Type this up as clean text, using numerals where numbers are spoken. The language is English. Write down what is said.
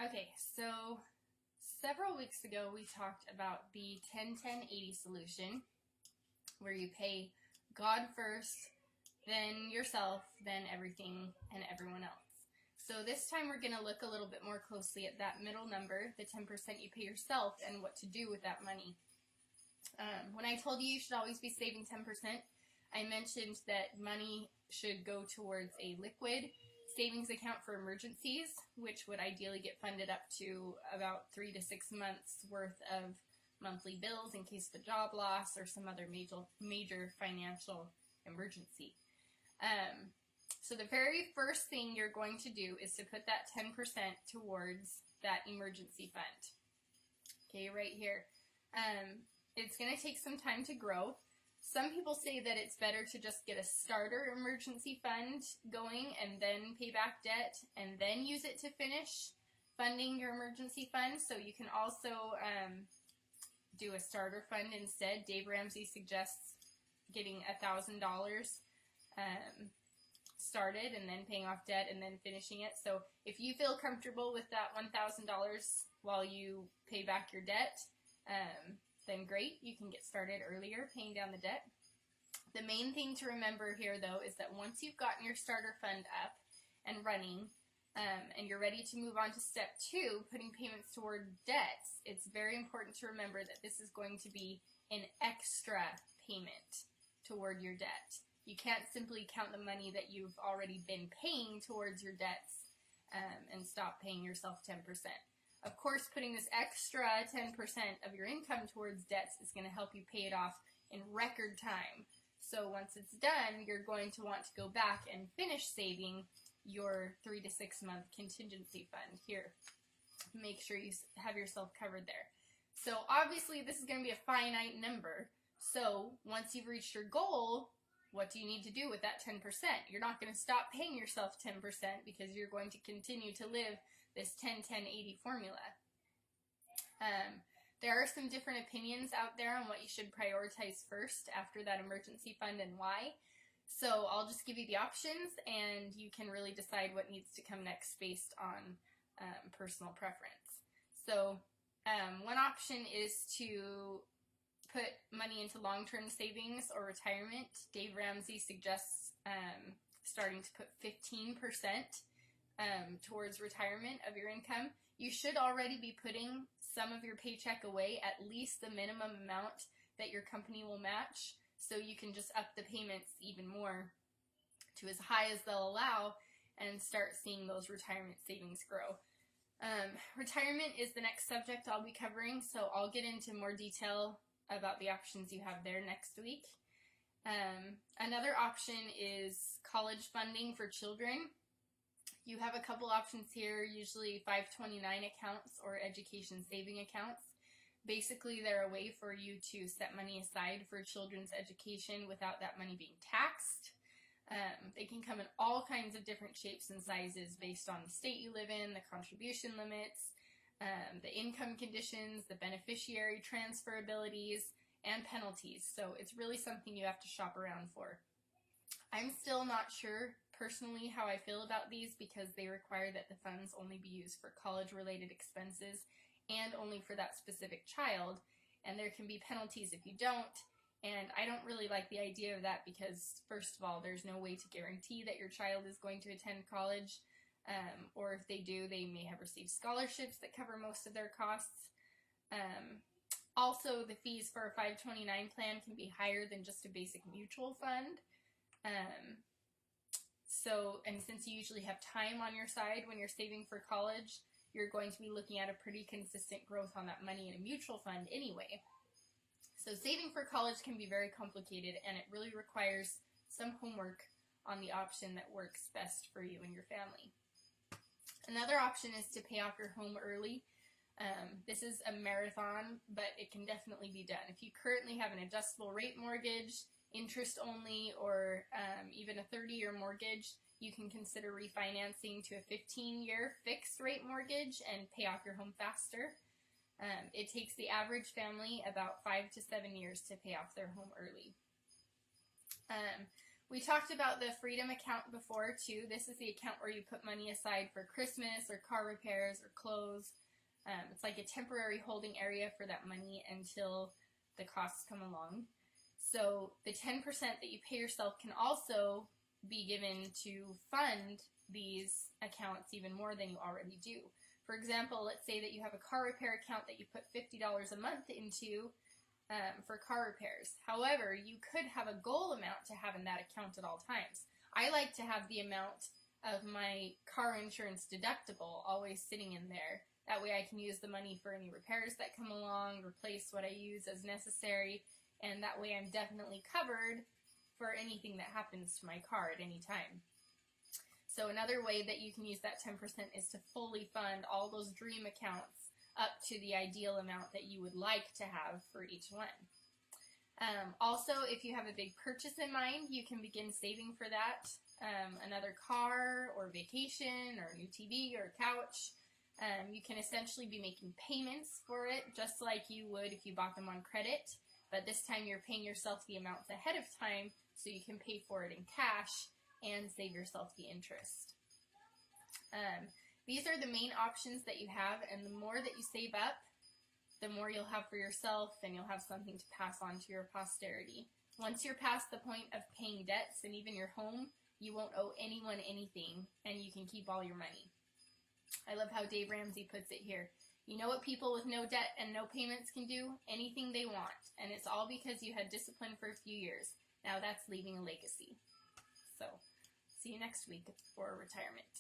Okay, so several weeks ago we talked about the 10-10-80 solution, where you pay God first, then yourself, then everything and everyone else. So this time we're going to look a little bit more closely at that middle number, the 10% you pay yourself, and what to do with that money. When I told you should always be saving 10%, I mentioned that money should go towards a liquid savings account for emergencies, which would ideally get funded up to about 3 to 6 months worth of monthly bills in case of a job loss or some other major financial emergency. So the very first thing you're going to do is to put that 10% towards that emergency fund. Okay, right here. It's going to take some time to grow. Some people say that it's better to just get a starter emergency fund going and then pay back debt and then use it to finish funding your emergency fund. So you can also do a starter fund instead. Dave Ramsey suggests getting $1,000 started and then paying off debt and then finishing it. So if you feel comfortable with that $1,000 while you pay back your debt, then great, you can get started earlier paying down the debt. The main thing to remember here, though, is that once you've gotten your starter fund up and running, and you're ready to move on to step 2, putting payments toward debts, it's very important to remember that this is going to be an extra payment toward your debt. You can't simply count the money that you've already been paying towards your debts and stop paying yourself 10%. Of course, putting this extra 10% of your income towards debts is going to help you pay it off in record time. So once it's done, you're going to want to go back and finish saving your 3 to 6 month contingency fund here. Make sure you have yourself covered there. So obviously this is going to be a finite number. So once you've reached your goal, what do you need to do with that 10%? You're not going to stop paying yourself 10% because you're going to continue to live this 10-10-80 formula. There are some different opinions out there on what you should prioritize first after that emergency fund and why. So I'll just give you the options and you can really decide what needs to come next based on personal preference. So one option is to put money into long-term savings or retirement. Dave Ramsey suggests starting to put 15% towards retirement of your income. You should already be putting some of your paycheck away, at least the minimum amount that your company will match, so you can just up the payments even more to as high as they'll allow and start seeing those retirement savings grow. Retirement is the next subject I'll be covering, so I'll get into more detail about the options you have there next week. Another option is college funding for children. You have a couple options here, usually 529 accounts or education saving accounts. Basically, they're a way for you to set money aside for children's education without that money being taxed. They can come in all kinds of different shapes and sizes based on the state you live in, the contribution limits, the income conditions, the beneficiary transferabilities, and penalties. So it's really something you have to shop around for. I'm still not sure personally how I feel about these because they require that the funds only be used for college-related expenses and only for that specific child, and there can be penalties if you don't, and I don't really like the idea of that because, first of all, there's no way to guarantee that your child is going to attend college, or if they do, they may have received scholarships that cover most of their costs. Also, the fees for a 529 plan can be higher than just a basic mutual fund. And since you usually have time on your side when you're saving for college, you're going to be looking at a pretty consistent growth on that money in a mutual fund anyway. So saving for college can be very complicated, and it really requires some homework on the option that works best for you and your family. Another option is to pay off your home early. This is a marathon, but it can definitely be done. If you currently have an adjustable rate mortgage, interest only, or even a 30-year mortgage, you can consider refinancing to a 15-year fixed rate mortgage and pay off your home faster. It takes the average family about 5 to 7 years to pay off their home early. We talked about the Freedom account before too. This is the account where you put money aside for Christmas or car repairs or clothes. It's like a temporary holding area for that money until the costs come along. So the 10% that you pay yourself can also be given to fund these accounts even more than you already do. For example, let's say that you have a car repair account that you put $50 a month into for car repairs. However, you could have a goal amount to have in that account at all times. I like to have the amount of my car insurance deductible always sitting in there. That way I can use the money for any repairs that come along, replace what I use as necessary, and that way I'm definitely covered for anything that happens to my car at any time. So another way that you can use that 10% is to fully fund all those dream accounts up to the ideal amount that you would like to have for each one. Also, if you have a big purchase in mind, you can begin saving for that. Another car or vacation or a new TV or couch. You can essentially be making payments for it just like you would if you bought them on credit, but this time you're paying yourself the amounts ahead of time so you can pay for it in cash and save yourself the interest. These are the main options that you have, and the more that you save up, the more you'll have for yourself, and you'll have something to pass on to your posterity. Once you're past the point of paying debts and even your home, you won't owe anyone anything, and you can keep all your money. I love how Dave Ramsey puts it here. You know what people with no debt and no payments can do? Anything they want, and it's all because you had discipline for a few years. Now that's leaving a legacy. So, see you next week for retirement.